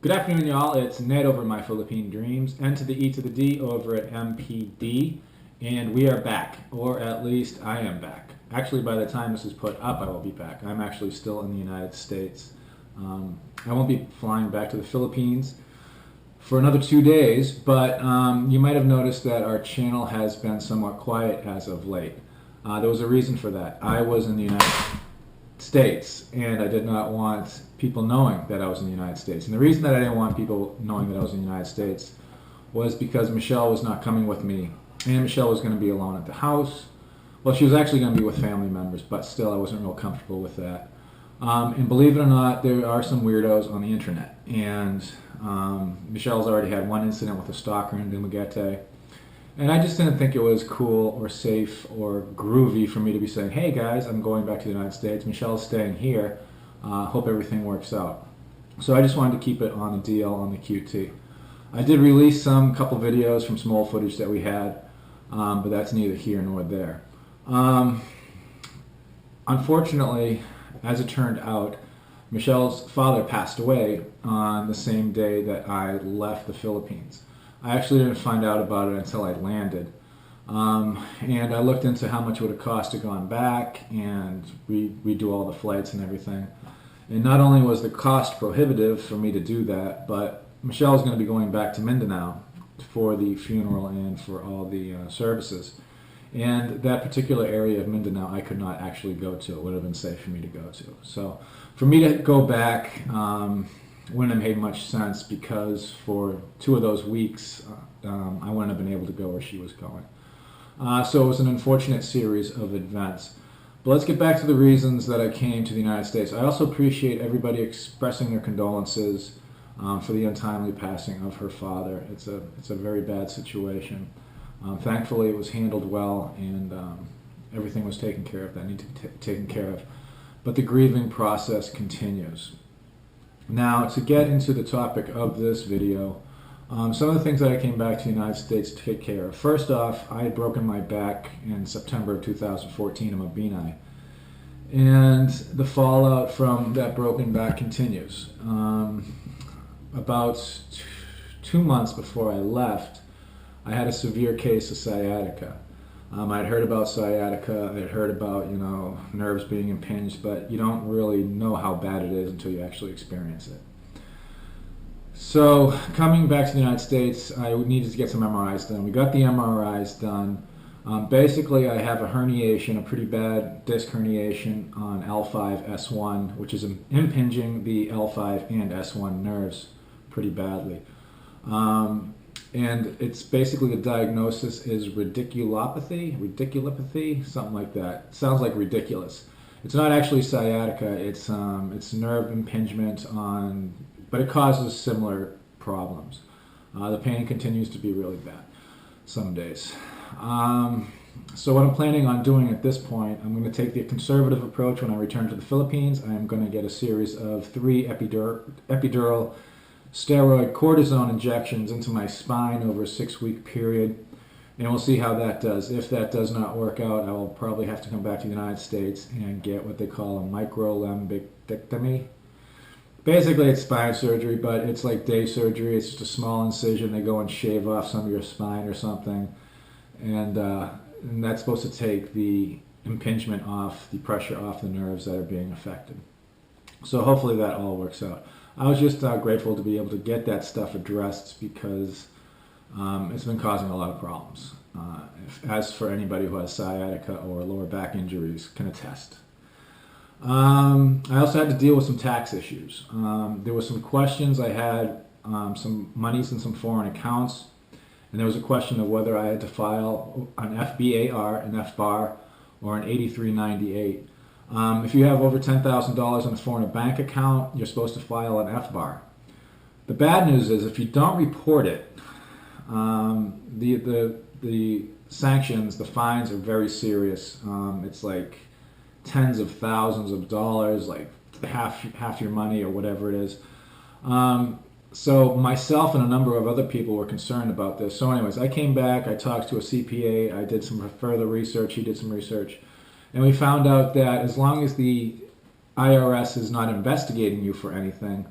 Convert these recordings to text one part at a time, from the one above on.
Good afternoon, y'all. It's Ned over at My Philippine Dreams, N to the E to the D over at MPD, and we are back, or at least I am back. Actually, by the time this is put up, I will be back. I'm actually still in the United States. I won't be flying back to the Philippines for another 2 days, but you might have noticed that our channel has been somewhat quiet as of late. There was a reason for that. I was in the United States, and I did not want people knowing that I was in the United States. And the reason that I didn't want people knowing that I was in the United States was because Michelle was not coming with me, and Michelle was going to be alone at the house. Well, she was actually going to be with family members, but still I wasn't real comfortable with that. And believe it or not, there are some weirdos on the internet, and Michelle's already had one incident with a stalker in Dumaguete. And I just didn't think it was cool or safe or groovy for me to be saying, hey guys, I'm going back to the United States. Michelle's staying here. Hope everything works out. So I just wanted to keep it on the DL, on the QT. I did release some couple videos from some old footage that we had, but that's neither here nor there. Unfortunately, as it turned out, Michelle's father passed away on the same day that I left the Philippines. I actually didn't find out about it until I landed. And I looked into how much it would have cost to go on back and redo all the flights and everything. And not only was the cost prohibitive for me to do that, but Michelle's going to be going back to Mindanao for the funeral and for all the services. And that particular area of Mindanao I could not actually go to. It would have been safe for me to go to. So for me to go back wouldn't have made much sense, because for 2 of those weeks I wouldn't have been able to go where she was going. So it was an unfortunate series of events. But let's get back to the reasons that I came to the United States. I also appreciate everybody expressing their condolences for the untimely passing of her father. It's a very bad situation. Thankfully, it was handled well, and everything was taken care of that needed to be taken care of. But the grieving process continues. Now, to get into the topic of this video, some of the things that I came back to the United States to take care of. First off, I had broken my back in September of 2014 in Mabini. And the fallout from that broken back continues. About 2 months before I left, I had a severe case of sciatica. I'd heard about sciatica, I'd heard about, nerves being impinged, but you don't really know how bad it is until you actually experience it. So coming back to the United States, I needed to get some MRIs done. We got the MRIs done. Basically, I have a herniation, a pretty bad disc herniation on L5, S1, which is impinging the L5 and S1 nerves pretty badly. And it's basically, the diagnosis is radiculopathy, something like that. Sounds like ridiculous. It's not actually sciatica. It's nerve impingement but it causes similar problems. The pain continues to be really bad some days. So what I'm planning on doing at this point, I'm going to take the conservative approach when I return to the Philippines. I am going to get a series of 3 epidural steroid cortisone injections into my spine over a 6-week period, and we'll see how that does. If that does not work out, I will probably have to come back to the United States and get what they call a microlumbectomy. Basically, it's spine surgery, but it's like day surgery. It's just a small incision. They go and shave off some of your spine or something, and that's supposed to take the impingement off, the pressure off the nerves that are being affected. So hopefully that all works out. I was just grateful to be able to get that stuff addressed, because it's been causing a lot of problems, as for anybody who has sciatica or lower back injuries can attest. I also had to deal with some tax issues. There were some questions. I had some monies in some foreign accounts, and there was a question of whether I had to file an FBAR, an FBAR, or an 8398. If you have over $10,000 in a foreign bank account, you're supposed to file an FBAR. The bad news is, if you don't report it, the sanctions, the fines are very serious. It's like tens of thousands of dollars, like half your money or whatever it is. So myself and a number of other people were concerned about this. So anyways, I came back, I talked to a CPA, I did some further research, he did some research, and we found out that as long as the IRS is not investigating you for anything,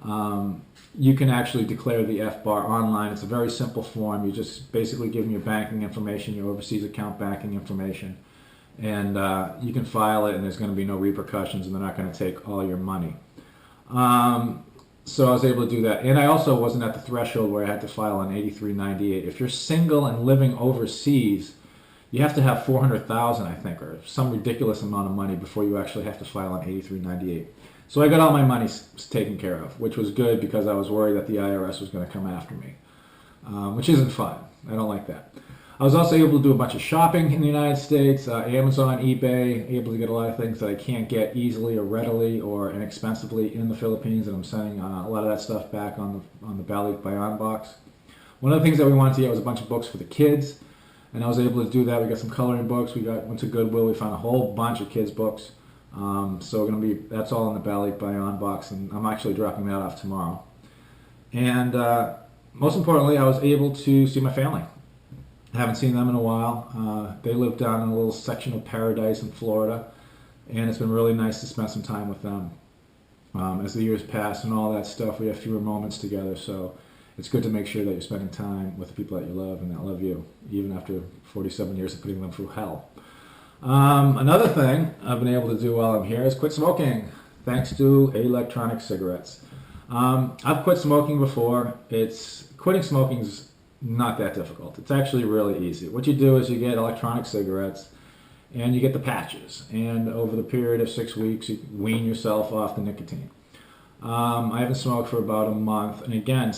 you can actually declare the FBAR online. It's a very simple form. You just basically give them your banking information, your overseas account banking information, and you can file it, and there's going to be no repercussions, and they're not going to take all your money. So I was able to do that. And I also wasn't at the threshold where I had to file an 8398. If you're single and living overseas, you have to have 400,000, I think, or some ridiculous amount of money before you actually have to file an 8398. So I got all my money taken care of, which was good because I was worried that the IRS was going to come after me, which isn't fun. I don't like that. I was also able to do a bunch of shopping in the United States, Amazon, eBay, able to get a lot of things that I can't get easily or readily or inexpensively in the Philippines, and I'm sending a lot of that stuff back on the Balik Bayan box. One of the things that we wanted to get was a bunch of books for the kids, and I was able to do that. We got some coloring books. Went to Goodwill. We found a whole bunch of kids' books. So that's all in the Balik Bayan box, and I'm actually dropping that off tomorrow. And most importantly, I was able to see my family. I haven't seen them in a while. They live down in a little section of paradise in Florida, and it's been really nice to spend some time with them. As the years pass and all that stuff, we have fewer moments together, so it's good to make sure that you're spending time with the people that you love and that love you, even after 47 years of putting them through hell. Another thing I've been able to do while I'm here is quit smoking, thanks to electronic cigarettes. I've quit smoking before. Quitting smoking's not that difficult. It's actually really easy. What you do is you get electronic cigarettes and you get the patches, and over the period of 6 weeks you wean yourself off the nicotine. I haven't smoked for about a month, and again,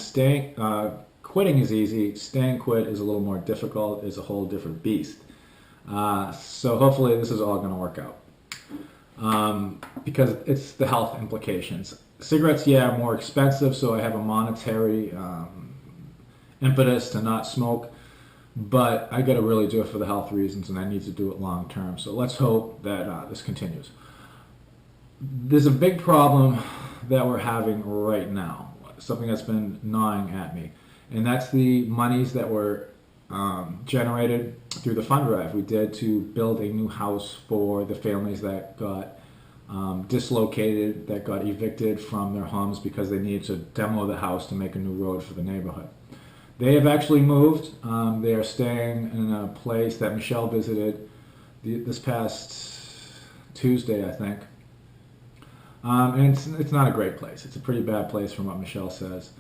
quitting is easy. Staying quit is a little more difficult, is a whole different beast. So hopefully this is all going to work out, because it's the health implications. Cigarettes, are more expensive, so I have a monetary impetus to not smoke, but I got to really do it for the health reasons, and I need to do it long term. So let's hope that this continues. There's a big problem that we're having right now, something that's been gnawing at me, and that's the monies that were generated through the fund drive we did to build a new house for the families that got dislocated, that got evicted from their homes because they needed to demo the house to make a new road for the neighborhood. They have actually moved. They are staying in a place that Michelle visited this past Tuesday, I think. And it's not a great place. It's a pretty bad place from what Michelle says.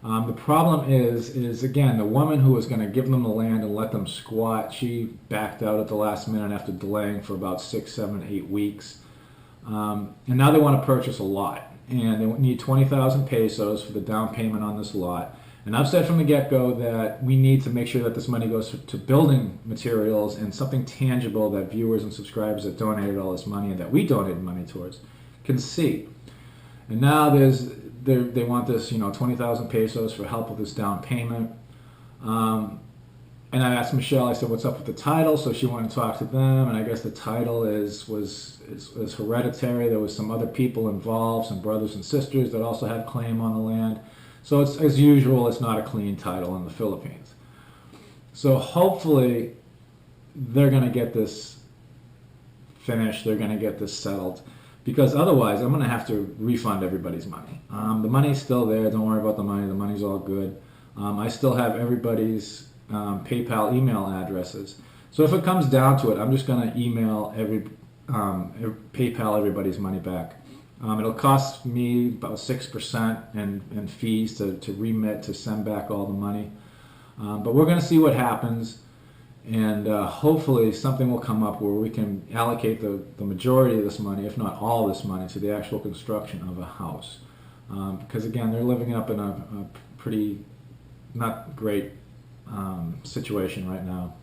The problem is again, the woman who was going to give them the land and let them squat, she backed out at the last minute after delaying for about 6, 7, 8 weeks. And now they want to purchase a lot. And they need 20,000 pesos for the down payment on this lot. And I've said from the get-go that we need to make sure that this money goes to building materials and something tangible that viewers and subscribers that donated all this money and that we donated money towards can see. And now they want this, 20,000 pesos for help with this down payment. And I asked Michelle, I said, what's up with the title? So she wanted to talk to them, and I guess the title was hereditary. There was some other people involved, some brothers and sisters that also had claim on the land. So it's, as usual, it's not a clean title in the Philippines. So hopefully they're going to get this finished, they're going to get this settled, because otherwise I'm going to have to refund everybody's money. The money's still there, don't worry about the money's all good. I still have everybody's PayPal email addresses. So if it comes down to it, I'm just going to email PayPal everybody's money back. It'll cost me about 6% in fees to remit, to send back all the money. But we're going to see what happens, and hopefully something will come up where we can allocate the majority of this money, if not all this money, to the actual construction of a house. Because again, they're living up in a pretty not great situation right now.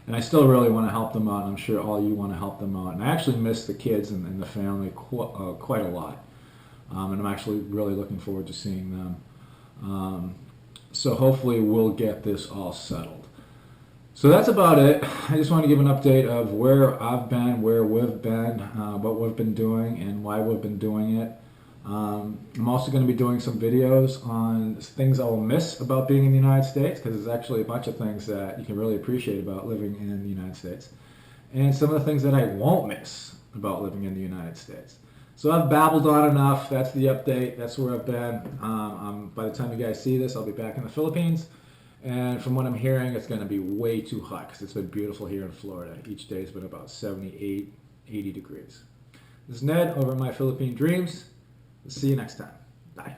And I still really want to help them out, and I'm sure all you want to help them out. And I actually miss the kids and the family quite a lot. And I'm actually really looking forward to seeing them. So hopefully we'll get this all settled. So that's about it. I just want to give an update of where I've been, where we've been, what we've been doing, and why we've been doing it. I'm also going to be doing some videos on things I will miss about being in the United States, because there's actually a bunch of things that you can really appreciate about living in the United States, and some of the things that I won't miss about living in the United States. So I've babbled on enough. That's the update. That's where I've been. By the time you guys see this, I'll be back in the Philippines. And from what I'm hearing, it's going to be way too hot because it's been beautiful here in Florida. Each day has been about 78, 80 degrees. This is Ned over at My Philippine Dreams. See you next time. Bye.